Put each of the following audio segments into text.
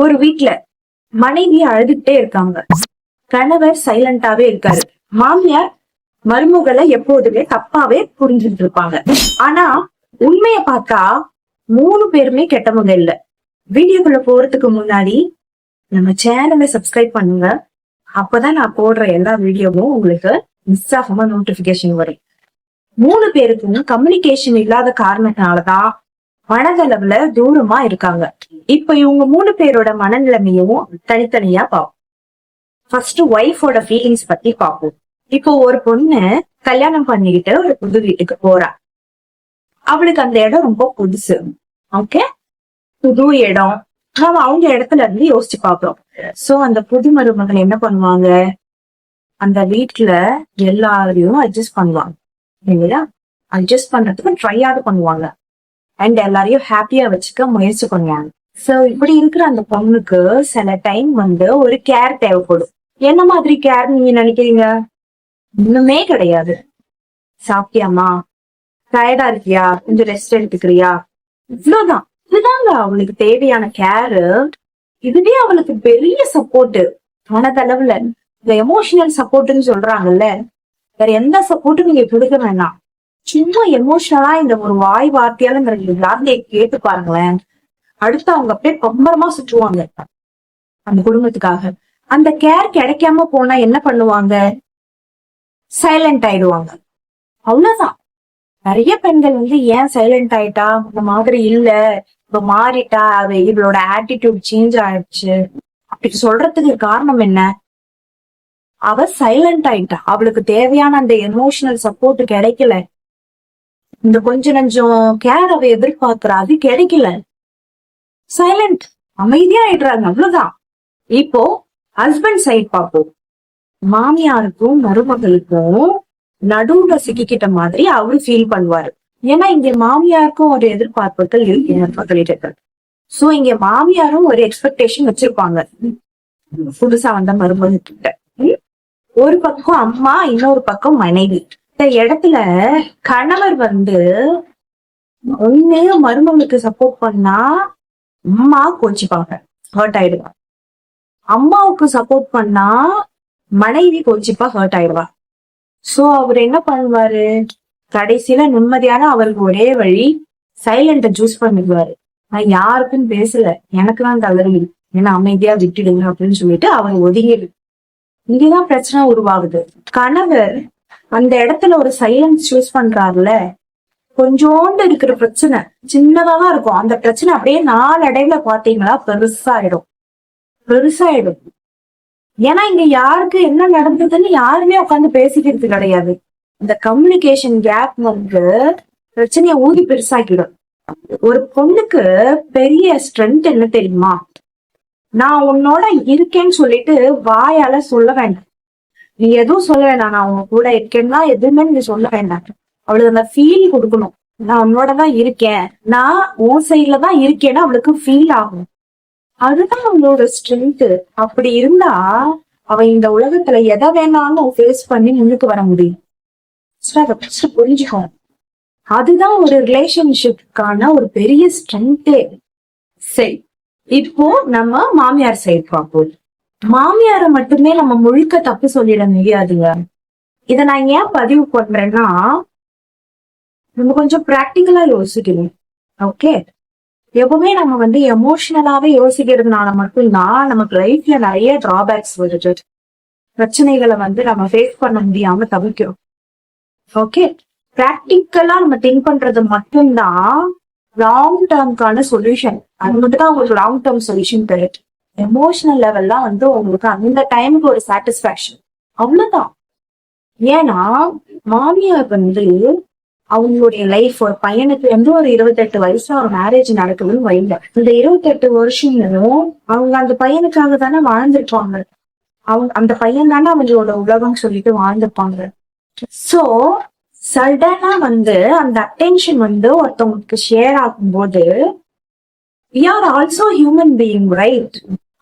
ஒரு வீட்ல மனைவி அழுதுகிட்டே இருக்காங்க. கணவர் சைலண்டாவே இருக்காரு. மாமியார் மருமகளை எப்போதுமே தப்பாவே புரிஞ்சுட்டு இருப்பாங்க. ஆனா உண்மைய பார்த்தா 3 பேருமே கெட்டவங்க இல்ல. வீடியோக்குள்ள போறதுக்கு முன்னாடி நம்ம சேனலை சப்ஸ்கிரைப் பண்ணுங்க. அப்பதான் நான் போடுற எல்லா வீடியோவும் உங்களுக்கு மிஸ் ஆகாம நோட்டிபிகேஷன் வரும். 3 பேருக்கும் கம்யூனிகேஷன் இல்லாத காரணத்தினாலதான் மனதளவுல தூரமா இருக்காங்க. இப்ப இவங்க 3 பேரோட மனநிலைமையும் தனித்தனியா பார்ப்போம். ஃபர்ஸ்ட் ஒய்ஃபோட ஃபீலிங்ஸ் பத்தி பார்ப்போம். இப்போ ஒரு பொண்ணு கல்யாணம் பண்ணிக்கிட்டு ஒரு புது வீட்டுக்கு போறா. அவளுக்கு அந்த இடம் ரொம்ப புதுசு. ஓகே, புது இடம். நாம அவங்க இடத்துல இருந்து யோசிச்சு பாக்குறோம். சோ அந்த புது மருமகள் என்ன பண்ணுவாங்க, அந்த வீட்டுல எல்லாரையும் அட்ஜஸ்ட் பண்ணுவாங்க இல்லையா? அட்ஜஸ்ட் பண்றதுக்கு ட்ரையாவது பண்ணுவாங்க. அண்ட் எல்லாரையும் ஹாப்பியா வச்சுக்க முயற்சி பண்ணுவாங்க. சோ இப்படி இருக்கிற அந்த பொண்ணுக்கு சில டைம் ஒரு கேர் தேவைப்படும். என்ன மாதிரி கேர் நீங்க நினைக்கிறீங்க? இன்னுமே கிடையாது. சாப்பிட்டியாமா, டயர்டா இருக்கியா, கொஞ்சம் ரெஸ்ட் எடுத்துக்கிறியா, இவ்வளவுதான். இதுதாங்க அவளுக்கு தேவையான கேரு. இதுவே அவளுக்கு பெரிய சப்போர்ட். மனதளவுல இந்த எமோஷனல் சப்போர்ட்னு சொல்றாங்கல்ல, வேற எந்த சப்போர்ட்டும் நீங்க கொடுக்க வேணாம். சும்மா எமோஷனலா இந்த ஒரு வாய் வார்த்தையால இந்த வார்த்தையை கேட்டு பாருங்களேன். அடுத்து அவங்க அப்படியே பம்பரமா சுற்றுவாங்க அந்த குடும்பத்துக்காக. அந்த கேர் கிடைக்காம போனா என்ன பண்ணுவாங்க? சைலண்ட் ஆயிடுவாங்க. அவ்வளவுதான். நிறைய பெண்கள் ஏன் சைலண்ட் ஆயிட்டா, இந்த மாதிரி இல்ல, இப்ப மாறிட்டா, இவளோட ஆட்டிடியூட் சேஞ்ச் ஆயிடுச்சு அப்படி சொல்றதுக்கு காரணம் என்ன? அவ சைலண்ட் ஆயிட்டா. அவளுக்கு தேவையான அந்த எமோஷனல் சப்போர்ட் கிடைக்கல. இந்த கொஞ்சம் நஞ்சம் கேர் அவ எதிர்பார்க்கிறா, அது கிடைக்கல. சைலண்ட், அமைதியா ஆயிடுறாங்க. அவ்வளவுதான். இப்போ ஹஸ்பண்ட் சைட் பார்ப்போம். மாமியாருக்கும் மருமகளுக்கும் நடுவுல சிக்கிக்கிட்ட மாதிரி அவரு ஃபீல் பண்ணுவாரு. ஏன்னா இங்க மாமியாருக்கும் ஒரு எதிர்பார்ப்புகள் இருக்கு. சோ இங்க மாமியாரும் ஒரு எக்ஸ்பெக்டேஷன் வச்சிருப்பாங்க புதுசா வந்த மருமகள் கிட்ட. ஒரு பக்கம் அம்மா, இன்னொரு பக்கம் மனைவி. இந்த இடத்துல கணவர் ஒண்ணு மருமகளுக்கு சப்போர்ட் பண்ணா அம்மா கோச்சிப்பாங்க, ஹர்ட் ஆயிடுவா. அம்மாவுக்கு சப்போர்ட் பண்ணா மனைவி கோச்சிப்பா, ஹர்ட் ஆயிடுவா. சோ அவர் என்ன பண்ணுவாரு, கடைசியில நிம்மதியான அவருக்கு ஒரே வழி சைலண்ட சூஸ் பண்ணிடுவாரு. நான் யாருக்கும் பேசல, எனக்குதான் தளர்வு, ஏன்னா அமைதியா விட்டுடுங்க அப்படின்னு சொல்லிட்டு அவர் ஒதுங்கிடு. இங்கதான் பிரச்சனை உருவாகுது. கணவர் அந்த இடத்துல ஒரு சைலன்ஸ் சூஸ் பண்றாருல, கொஞ்சோண்டு இருக்கிற பிரச்சனை சின்னதாதான் இருக்கும். அந்த பிரச்சனை அப்படியே நாளடைவுல பாத்தீங்களா பெருசாயிடும். ஏன்னா இங்க யாருக்கு என்ன நடந்ததுன்னு யாருமே உட்காந்து பேசிக்கிறது கிடையாது. இந்த கம்யூனிகேஷன் கேப் பிரச்சனைய ஊதி பெருசாக்கிடும். ஒரு பொண்ணுக்கு பெரிய ஸ்ட்ரென்த் என்ன தெரியுமா? நான் உன்னோட இருக்கேன்னு சொல்லிட்டு வாயால சொல்ல வேண்டாம். நீ எதுவும் சொல்ல வேண்டாம். நான் உங்க கூட இருக்கேன்னா எதுவுமே நீ சொல்ல வேண்டாம். அவளுக்கு அந்த ஃபீல் கொடுக்கணும். நான் உன்னோட தான் இருக்கேன், நான் உன் சைட்ல தான் இருக்கேன்னு அவளுக்கு ஃபீல் ஆகும். அதுதான் அவளோட ஸ்ட்ரென்த். அப்படி இருந்தா அவ இந்த உலகத்துல எதை வேணாலும் ஃபேஸ் பண்ணி முன்னுக்கு வர முடியும். புரிஞ்சுக்கோ. அதுதான் ஒரு ரிலேஷன்ஷிப்கான ஒரு பெரிய ஸ்ட்ரென்த்தே. சரி, இப்போ நம்ம மாமியார் சைடு பார்ப்போம். மாமியார மட்டுமே நம்ம முழுக்க தப்பு சொல்லிட முடியாதுங்க. இத நான் ஏன் பதிவு பண்றேன்னா, நம்ம கொஞ்சம் பிராக்டிக்கலா யோசிக்கணும். ஓகே, எப்பவுமே நம்ம எமோஷனலாவே யோசிக்கிறதுனால மட்டும்தான் நமக்கு லைஃப்ல நிறைய டிராபேக்ஸ் வருது. பிரச்சனைகளை நம்ம ஃபேஸ் பண்ண முடியாம தவிக்கிறோம். ஓகே, பிராக்டிக்கலா நம்ம திங்க் பண்றது மட்டும்தான் லாங் டேர்ம்கான சொல்யூஷன். அது மட்டும் தான் உங்களுக்கு லாங் டேர்ம் சொல்யூஷன் கிடையாது. எமோஷனல் லெவல்லாம் உங்களுக்கு அந்த டைமுக்கு ஒரு சாட்டிஸ்பாக்சன், அவ்வளவுதான். ஏன்னா மாமியார் அவங்களுடைய லைஃப், ஒரு பையனுக்கு ஒரு 28 வயசுல ஒரு மேரேஜ் நடக்குதுன்னு வைங்க. இந்த 28 வருஷங்களும் அவங்க அந்த பையனுக்காக தானே வாழ்ந்துருப்பாங்க. அந்த பையன் தானே அவங்களோட உலகம் சொல்லிட்டு வாழ்ந்துருப்பாங்க. சோ சடனா அந்த அட்டென்ஷன் ஒருத்தவங்களுக்கு ஷேர் ஆகும்போது we are also human being, right?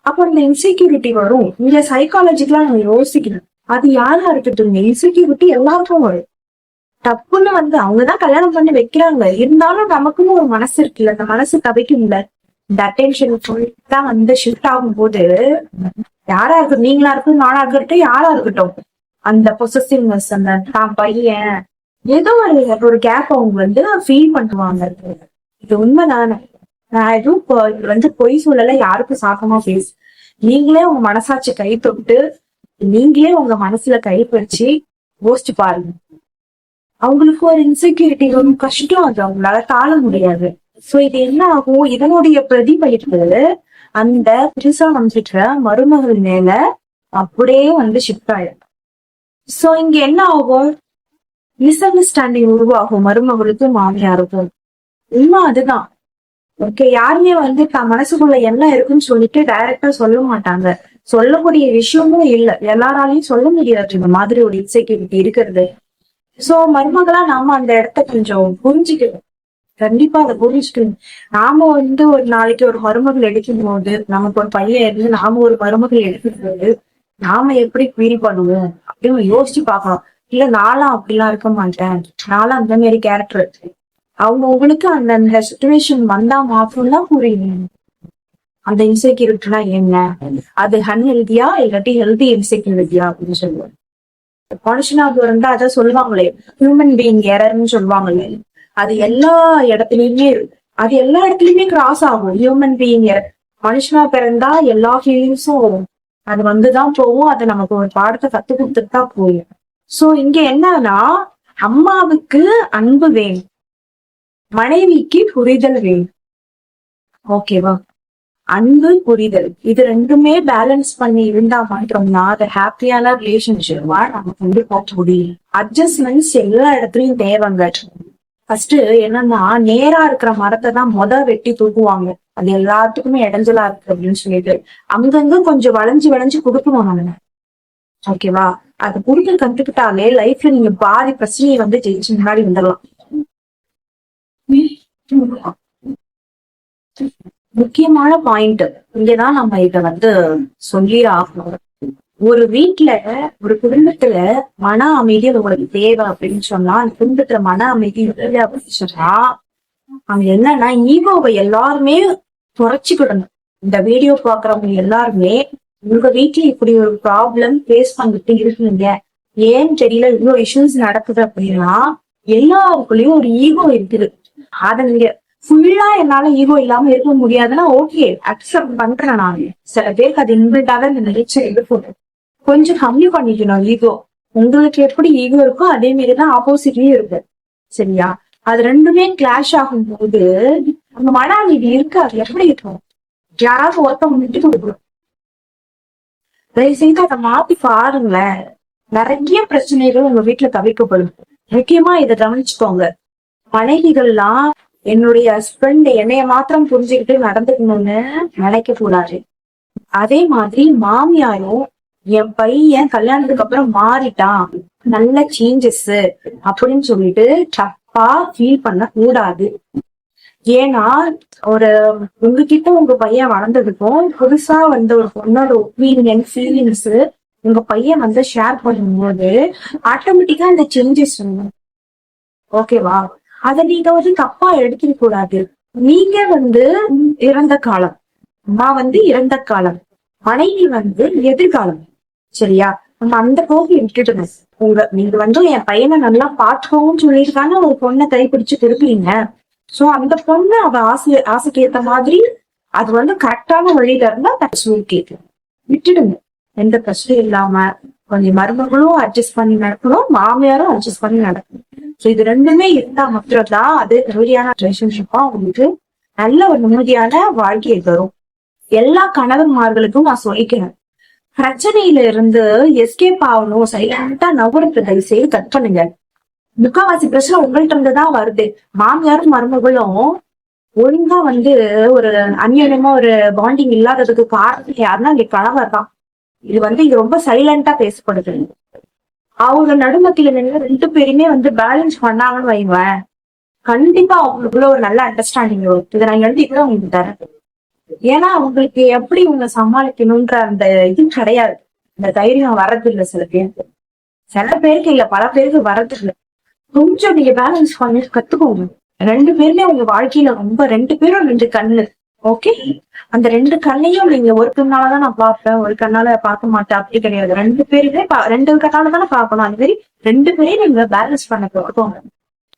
அப்ப அந்த இன்செக்யூரிட்டி வரும். இங்க சைக்காலஜிக்கலா நம்ம யோசிக்கணும். அது யாரா இருக்கட்டும், இன்செக்யூரிட்டி எல்லாருக்கும் வரும். தப்புன்னு அவங்கதான் கல்யாணம் பண்ணி வைக்கிறாங்க. இருந்தாலும் நமக்குன்னு ஒரு மனசு இருக்குல்ல, அந்த மனசு தவிக்கும்ல. இந்த அட்டென்ஷன் ஃபுல்லா வந்து ஷிஃப்ட் ஆகும்போது யாரா இருக்கட்டும், நீங்களா இருக்கட்டும், நானா இருக்கட்டும், யாரா இருக்கட்டும், அந்த பொசசிவ்னஸ், அந்த தான் பையன் ஏதோ ஒரு கேப் அவங்க வந்து ஃபீல் பண்ணுவாங்க. இது உண்மைதானே. நான் எதுவும் இது வந்து பொய் சூழல யாருக்கும் சாக்கமா பேசு. நீங்களே உங்க மனசாட்சி கை தொட்டு, நீங்களே உங்க மனசுல கை வச்சு யோசிச்சு பாருங்க. அவங்களுக்கு ஒரு இன்செக்யூரிட்டி, ஒரு கஷ்டம், அது அவங்களால தாழ முடியாது. சோ இது என்ன ஆகும், இதனுடைய பிரதிபலிப்பு அந்த புதுசா வந்துட்டு மருமகள் மேல அப்படியே வந்து ஷிஃப்ட் ஆயிடும். சோ இங்க என்ன ஆகும், மிஸ் அண்டர்ஸ்டாண்டிங் உருவாகும் மருமகளுக்கும் மாமியாருக்கும். உண்மை அதுதான். ஓகே, யாருமே வந்து தான் மனசுக்குள்ள என்ன இருக்குன்னு சொல்லிட்டு டைரக்டா சொல்ல மாட்டாங்க. சொல்லக்கூடிய விஷயமும் இல்ல, எல்லாராலையும் சொல்ல முடியாது இந்த மாதிரி ஒரு இன்செக்யூரிட்டி இருக்கிறது. சோ மருமகளா நாம அந்த இடத்த கொஞ்சம் புரிஞ்சுக்கணும். கண்டிப்பா அதை புரிஞ்சுக்கணும். நாம வந்து ஒரு நாளைக்கு ஒரு மருமகள் எடுக்கும் போது, நமக்கு ஒரு பையன் இருந்து நாம ஒரு மருமகள் எடுக்கும் போது நாம எப்படி ஃபீல் பண்ணுவோம் அப்படின்னு யோசிச்சு பார்க்கணும். இல்ல நானும் அப்படிலாம் இருக்க மாட்டேன், நானும் அந்த மாதிரி கேரக்டர். அவங்க உங்களுக்கு அந்த அந்த சுச்சுவேஷன் வந்தா மாத்திரம்தான் புரியும் அந்த இன்செக்யூரிட்டினா என்ன, அது அன்ஹெல்தியா இல்லாட்டி ஹெல்தி இன்செக்யூரிட்டியா அப்படின்னு சொல்லுவாங்க. மனுஷனாக இருந்தா அதான் சொல்லுவாங்களே, ஹியூமன் பீயிங் எரர்ன்னு சொல்லுவாங்களே, அது எல்லா இடத்துலயுமே, அது எல்லா இடத்துலயுமே கிராஸ் ஆகும். Human being error. மனுஷனா பிறந்தா எல்லா ஃபீலிங்ஸும் அது வந்துதான் போகும். அது நமக்கு ஒரு பாடத்தை கத்து கொடுத்துட்டு தான் போகும். சோ இங்க என்னன்னா, அம்மாவுக்கு அன்பு வேணும், மனைவிக்கு புரிதல் வேணும். ஓகேவா? அன்பு புரிதல் இது ரெண்டுமே பேலன்ஸ் பண்ணி இருந்தா மாத்திரம்னா அது ஹாப்பியான ரிலேஷன்ஷிப்பா நமக்கு வந்து போக முடியும். அட்ஜஸ்ட்மெண்ட்ஸ் எல்லா இடத்துலயும் தேவைங்க. ஃபர்ஸ்ட் என்னன்னா, நேரா இருக்கிற மரத்தை தான் வெட்டி தூக்குவாங்க, அது எல்லாத்துக்குமே இடைஞ்சலா இருக்கு அப்படின்னு சொல்லிட்டு அங்கங்க கொஞ்சம் வளைஞ்சு வளைஞ்சு கொடுக்கணும் நம்ம. ஓகேவா? அது புரிதல் கத்துக்கிட்டாலே லைஃப்ல நீங்க பாதி பிரச்சனையை வந்து ஜெயிச்சு முன்னாடி வந்துடலாம். முக்கியமான பாயிண்ட் இங்கதான் நம்ம இத வந்து சொல்லி ஆகணும். ஒரு வீட்டுல, ஒரு குடும்பத்துல மன அமைதி உங்களுக்கு தேவை அப்படின்னு சொன்னா, அந்த குடும்பத்துல மன அமைதி இல்லை அப்படின்னு சொன்னா, அங்க என்னன்னா ஈகோவை எல்லாருமே குறைச்சிக்கிடணும். இந்த வீடியோ பாக்குறவங்க எல்லாருமே உங்க வீட்டுல இப்படி ஒரு ப்ராப்ளம் ஃபேஸ் பண்ணிட்டு இருக்கீங்க, ஏன்னு தெரியல, இவ்வளவு இஷ்யூஸ் நடக்குது அப்படின்னா எல்லாருக்குள்ளயும் ஒரு ஈகோ இருக்குது. அதை நீங்க ஃபுல்லா என்னால ஈகோ இல்லாம இருக்க முடியாதுன்னா ஓகே, அக்செப்ட் பண்றேன். நான் சில பேருக்கு அது இன்பில்டாவே இந்த நிகழ்ச்சி இருக்கும். கொஞ்சம் கம்மி பண்ணிக்கணும் ஈகோ. உங்களுக்கு எப்படி ஈகோ இருக்கோ அதே மாதிரிதான் ஆப்போசிட்லயும் இருக்கு. சரியா? அது ரெண்டுமே கிளாஷ் ஆகும் போது அந்த மன அமைதி இருக்கு. அது எப்படி இருக்கும்? யாராவது ஒருத்தவங்க விட்டு கொடுக்கணும். தயவு செய்து அதை மாத்தி பாருங்களேன். நிறைய பிரச்சனைகள் உங்க வீட்டுல தவிர்க்கப்படும். முக்கியமா இதை கவனிச்சுக்கோங்க. மனைவிகள்லாம் என்னுடைய ஹஸ்பண்ட் என்னைய மாத்திரம் புரிஞ்சுக்கிட்டு நடந்துக்கணும்னு நினைக்க கூடாது. அதே மாதிரி மாமியாரும் என் பையன் கல்யாணத்துக்கு அப்புறம் மாறிட்டான், நல்ல சேஞ்சஸ் அப்படின்னு சொல்லிட்டு தப்பா ஃபீல் பண்ண கூடாது. ஏன்னா ஒரு உங்ககிட்ட உங்க பையன் வளர்ந்ததுக்கும் புதுசா வந்து ஒரு பொண்ணோட ஒப்பீனியன் ஃபீலிங்ஸ் உங்க பையன் வந்து ஷேர் பண்ணும்போது ஆட்டோமேட்டிக்கா அந்த சேஞ்சஸ் வரும். ஓகேவா? அத நீங்க வந்து தப்பா எடுத்துக்க கூடாது. நீங்க வந்து இறந்த காலம், அம்மா வந்து இறந்த காலம், மனைவி வந்து எதிர்காலம். சரியா? நம்ம அந்த போக்கு விட்டுட்டணும். நீங்க வந்து என் பையனை நல்லா பாத்துக்கோன்னு சொல்லியிருக்காங்க, ஒரு பொண்ணை கைப்பிடிச்சு கொடுக்குறீங்க. சோ அந்த பொண்ணு அவ ஆசைக்கு ஏத்த மாதிரி அது வந்து கரெக்டான வழியில இருந்தா கேட்கு விட்டுடுங்க. எந்த பிரச்சனையும் இல்லாம கொஞ்சம் மருமகளும் அட்ஜஸ்ட் பண்ணி நடக்கணும், மாமியாரும் அட்ஜஸ்ட் பண்ணி நடக்கணும். சோ இது ரெண்டுமே இருந்தா மட்டும்தான் அது நிம்மதியான ரிலேஷன்ஷிப்பா உங்களுக்கு நல்ல ஒரு நிம்மதியான வாழ்க்கையை தரும். எல்லா கணவன்மார்களுக்கும் நான் சொல்லிக்கிறேன், பிரச்சனையில இருந்து எஸ்கேப் ஆகணும், சைலண்டா நகரத்தை தயவு செய்து கட் பண்ணுங்க. முக்காவாசி பிரச்சனை உங்கள்கிட்ட இருந்துதான் வருது. மாமியாரும் மருமகளும் ஒழுங்கா வந்து ஒரு அந்நியமா ஒரு பாண்டிங் இல்லாததுக்கு காரணம் யாருன்னா இங்க கணவர் தான். இது ரொம்ப சைலண்டா பேசப்படுது. அவங்க நடுமத்தில நின்று ரெண்டு பேருமே வந்து பேலன்ஸ் பண்ணாங்கன்னு வைவேன், கண்டிப்பா அவங்களுக்குள்ள ஒரு நல்ல அண்டர்ஸ்டாண்டிங் வரும். இதை நான் எழுதிக்கூட உங்களுக்கு தரேன். ஏன்னா அவங்களுக்கு எப்படி இவங்க சமாளிக்கணும்ன்ற அந்த இது கிடையாது, இந்த தைரியம் வர்றது இல்லை சில பேருக்கு. சில பேருக்கு இல்ல, பல பேருக்கு வர்றது இல்லை. கொஞ்சம் நீங்க பேலன்ஸ் பண்ணி கத்துக்கோங்க. ரெண்டு பேருமே உங்க வாழ்க்கையில ரெண்டு பேரும் ரெண்டு கண்ணு. ஓகே, அந்த ரெண்டு கண்ணையும் நீங்க ஒரு கண்ணாலதான் நான் பார்ப்பேன், ஒரு கண்ணால பார்க்க மாட்டேன் அப்படி கிடையாது. ரெண்டு பேருமே ரெண்டு கண்ணால தானே பார்க்கணும். அந்த மாதிரி ரெண்டு பேரையும் நீங்க பேலன்ஸ் பண்ண கத்துக்கோங்க.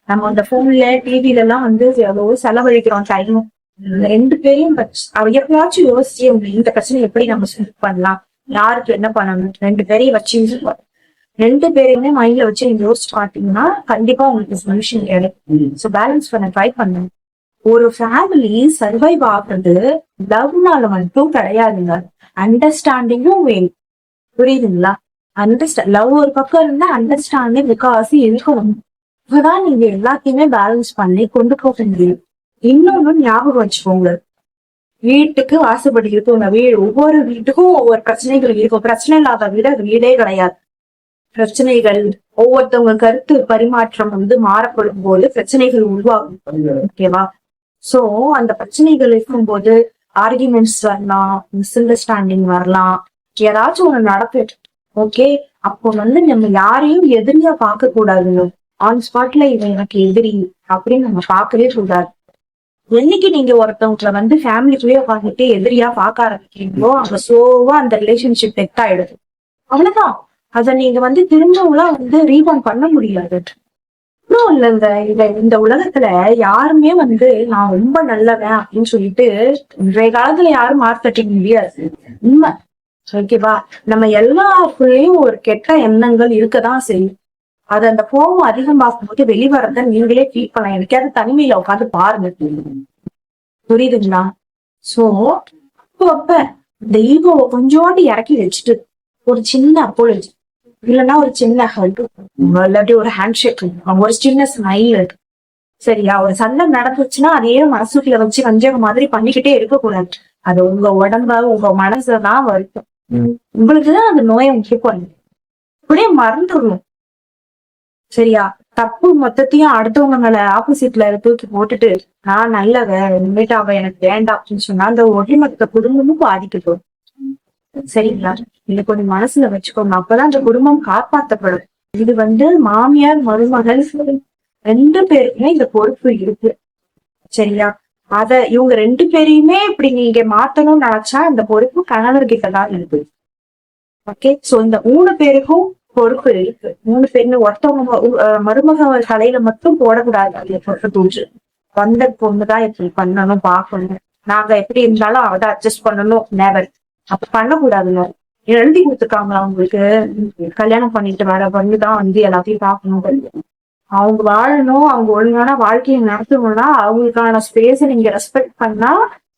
நம்ம அந்த போன்ல டிவில எல்லாம் வந்து எவ்வளவோ செலவழிக்கிறோம் டைம். ரெண்டு பேரையும் எப்பயாச்சும் யோசிச்சு இந்த பிரச்சனை எப்படி நம்ம சால்வ் பண்ணலாம், யாருக்கு என்ன பண்ணணும், ரெண்டு பேரையும் வச்சு ரெண்டு பேரையுமே மைண்ட்ல வச்சு நீங்க யோசிச்சு பாத்தீங்கன்னா கண்டிப்பா உங்களுக்கு சொல்யூஷன் கிடைக்கும். ஸோ பேலன்ஸ் பண்ண ட்ரை பண்ணுங்க. ஒரு ஃபேமிலி சர்வைவ் ஆகுறது லவ்னால மட்டும் கிடையாதுங்க, அண்டர்ஸ்டாண்டிங்கும் வேணும். புரியுதுங்களா? லவ் ஒரு பக்கம் இருந்தா அண்டர்ஸ்டாண்டிங் முக்காவாசி இருக்கணும். இப்பதான் நீங்க எல்லாத்தையுமே பேலன்ஸ் பண்ணி கொண்டு போக முடியும். இன்னொன்னு ஞாபகம் வச்சுக்கோங்க, வீட்டுக்கு வாசப்படி இருக்குங்க. ஒவ்வொரு வீட்டுக்கும் ஒவ்வொரு பிரச்சனைகள் இருக்கும். பிரச்சனை இல்லாத வீடு அது வீடே கிடையாது. பிரச்சனைகள், ஒவ்வொருத்தவங்க கருத்து பரிமாற்றம் வந்து மாறப்படும் போது பிரச்சனைகள் உருவாகும். ஓகேவா? சோ அந்த பிரச்சனைகள் இருக்கும்போது ஆர்குமெண்ட்ஸ் வரலாம், மிஸ் அண்டர்ஸ்டாண்டிங் வரலாம், ஏதாச்சும் ஒண்ணு நடக்குது. ஓகே, அப்போ வந்து நம்ம யாரையும் எதிரியா பார்க்க கூடாதுங்க. ஆன் ஸ்பாட்ல இவன் எனக்கு எதிரி அப்படின்னு நம்ம பார்க்கவே கூடாது. என்னைக்கு நீங்க ஒருத்தவங்களை வந்து ஃபேமிலிக்குள்ளேயே உட்காந்துட்டு எதிரியா பார்க்க ஆரம்பிக்கிறீங்களோ அங்க சோவா அந்த ரிலேஷன்ஷிப் டெத் ஆயிடுது. அவ்வளவுதான். அத நீங்க வந்து திரும்பவும் வந்து ரீபாண்ட் பண்ண முடியாது. இன்னும் இல்ல, இந்த உலகத்துல யாருமே வந்து நான் ரொம்ப நல்லவன் அப்படின்னு சொல்லிட்டு இன்றைய காலத்துல யாரும் மார்க்கெட்டிங் முடியாது. உண்மை. ஓகேவா? நம்ம எல்லாருக்குள்ளயும் ஒரு கெட்ட எண்ணங்கள் இருக்கதான் செய்யும். அது அந்த கோபம் அதிகமாகும் போது வெளிவரத நீங்களே ஃபீல் பண்ணலாம். எனக்காவது தனிமையில உட்காந்து பாருங்க. புரியுதுங்களா? சோ அப்ப இந்த ஈகோவை கொஞ்சோண்டு இறக்கி வச்சுட்டு ஒரு சின்ன அப்போலஜி, இல்லைன்னா ஒரு சின்ன ஹெல்ப், இல்லாட்டி ஒரு ஹேண்ட் ஷேக், ஒரு சின்ன ஸ்மைல், சரியா? ஒரு சண்டை நடந்துச்சுன்னா அதே மனசுக்குள்ள வச்சு வஞ்சக மாதிரி பண்ணிக்கிட்டே இருக்கக்கூடாது. அது உங்க உடம்ப உங்க மனசுதான் வருத்தம். உங்களுக்குதான் அந்த நோயை முக்கியம். அப்படியே மறந்துடணும். சரியா? தப்பு மொத்தத்தையும் அடுத்தவங்க மேல ஆப்போசிட்ல தூக்கி போட்டுட்டு நான் நல்லவன், இனிமேட்டு அவ எனக்கு வேண்டாம் அப்படின்னு சொன்னா அந்த ஒட்டுமொத்த குடும்பமும் பாதிக்கட்டும். சரிங்களா? இது கொஞ்சம் மனசுல வச்சுக்கோங்க. அப்பதான் அந்த குடும்பம் காப்பாற்றப்படும். இது வந்து மாமியார் மருமகள் ரெண்டு பேருக்குமே இந்த பொறுப்பு இருக்கு. சரியா? இவங்க ரெண்டு பேரையுமே இப்படி நீங்க மாத்தணும்னு நினைச்சா அந்த பொறுப்பு கணவர்கிட்டதான் இருக்கு. ஓகே, சோ இந்த 3 பேருக்கும் பொறுப்பு இருக்கு. 3 பேருமே ஒருத்தவங்க மருமக தலையில மட்டும் போடக்கூடாது. அது பொறுப்பு தூண்டு வந்த பொண்ணுதான் இப்படி பண்ணணும், பாக்கணும், நாங்க எப்படி இருந்தாலும் அவட அட்ஜஸ்ட் பண்ணணும், நேவர் அப்ப பண்ணக்கூடாதுங்க. எழுதி கொடுத்துருக்காங்களா அவங்களுக்கு? கல்யாணம் பண்ணிட்டு வர பொண்ணுதான் வந்து எல்லாத்தையும் பாக்கணும், அவங்க வாழணும், அவங்க ஒழுங்கான வாழ்க்கையை நடத்தணும்னா அவங்களுக்கான ஸ்பேஸை நீங்க ரெஸ்பெக்ட் பண்ணா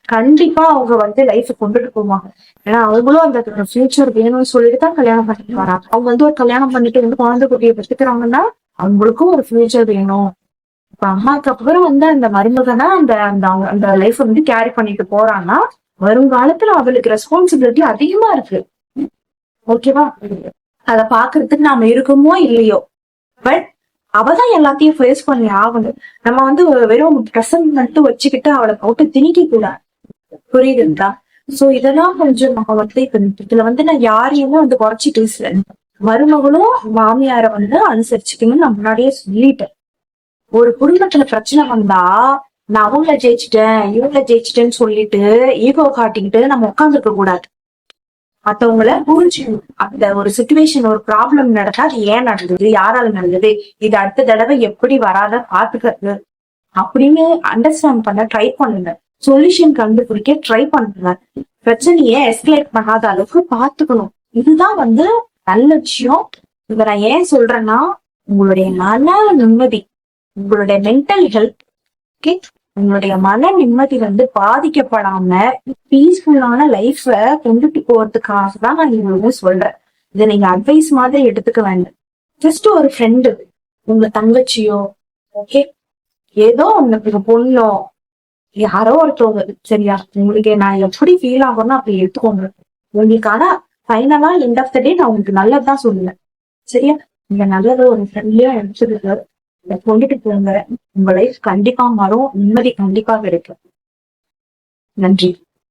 கண்டிப்பா அவங்க வந்து லைஃப் கொண்டுட்டு போவாங்க. ஏன்னா அவங்களும் அந்த ஃபியூச்சர் வேணும்னு சொல்லிட்டு தான் கல்யாணம் பண்ணிட்டு வராங்க. அவங்க வந்து ஒரு கல்யாணம் பண்ணிட்டு வந்து குழந்தை குட்டியை பெற்றுக்கிறாங்கன்னா அவங்களுக்கும் ஒரு ஃபியூச்சர் வேணும். இப்ப அம்மாக்கு அப்புறம் வந்து அந்த மருமகனா அந்த அந்த லைஃப் வந்து கேரி பண்ணிட்டு போறான்னா வருங்காலத்துல அவளுக்கு ரெஸ்பான்சிபிலிட்டி அதிகமா இருக்கு. ஓகேவா? அத பாக்குறதுக்கு நாம இருக்கோமோ இல்லையோ, பட் அவதான் எல்லாத்தையும் ஃபேஸ் பண்ணி ஆகணும். நம்ம வந்து வெறும் ப்ரெசன்ட் மட்டும் வச்சுக்கிட்டு அவளை போட்டு திணிக்க கூடாது. புரியுதுங்களா? சோ இதெல்லாம் கொஞ்சம் நம்ம வந்து இப்ப இதுல வந்து நான் யாரையுமே வந்து குறைச்சி பேசுறேன். மருமகளும் மாமியார வந்து அனுசரிச்சுக்கணும்னு நான் முன்னாடியே சொல்லிட்டேன். ஒரு குடும்பத்துல பிரச்சனை வந்தா நான் அவங்கள ஜெயிச்சுட்டேன் இவங்கள ஜெயிச்சுட்டேன்னு சொல்லிட்டு ஈகோ காட்டிக்கிட்டு நம்ம உட்காந்துருக்க கூடாது. மத்தவங்கள புரிஞ்சுக்கணும். அந்த ஒரு சிச்சுவேஷன், ஒரு ப்ராப்ளம் நடந்தா அது ஏன் நடந்தது, யாரால நடந்தது, இது அடுத்த தடவை எப்படி வராத பாத்துக்கிறது அப்படின்னு அண்டர்ஸ்டாண்ட் பண்ண ட்ரை பண்ணுங்க. சொல்யூஷன் கண்டுபிடிக்க ட்ரை பண்ணுங்க. பிரச்சனையை எஸ்கலேட் பண்ணாத அளவுக்கு பாத்துக்கணும். இதுதான் வந்து நல்ல விஷயம். இத நான் ஏன் சொல்றேன்னா உங்களுடைய மன நிம்மதி, உங்களுடைய மென்டல் ஹெல்த், ஓகே, உங்களுடைய மன நிம்மதி வந்து பாதிக்கப்படாம பீஸ்ஃபுல்லான லைஃப கொண்டுட்டு போறதுக்காக தான் நான் இவ்வளவு சொல்றேன். இதை நீங்க அட்வைஸ் மாதிரி எடுத்துக்க வேண்டாம். ஜஸ்ட் ஒரு ஃப்ரெண்டு, உங்க தங்கச்சியோ, ஓகே, ஏதோ உங்களுக்கு பொண்ணோ, யாரோ ஒருத்தவங்க, சரியா? உங்களுக்கு நான் எப்படி ஃபீல் ஆகும்னா அப்படி எடுத்துக்கோங்க. உங்களுக்கு ஆனா ஃபைனலா எண்ட் ஆஃப் த டே நான் உங்களுக்கு நல்லதுதான் சொல்லுவேன். சரியா? நீங்க நல்லது ஒரு ஃப்ரெண்ட்லியா எடுத்துருக்கு கொண்டுட்டு போங்க. உங்க லைஃப் கண்டிப்பா மாறும், நிம்மதி கண்டிப்பா கிடைக்கும். நன்றி.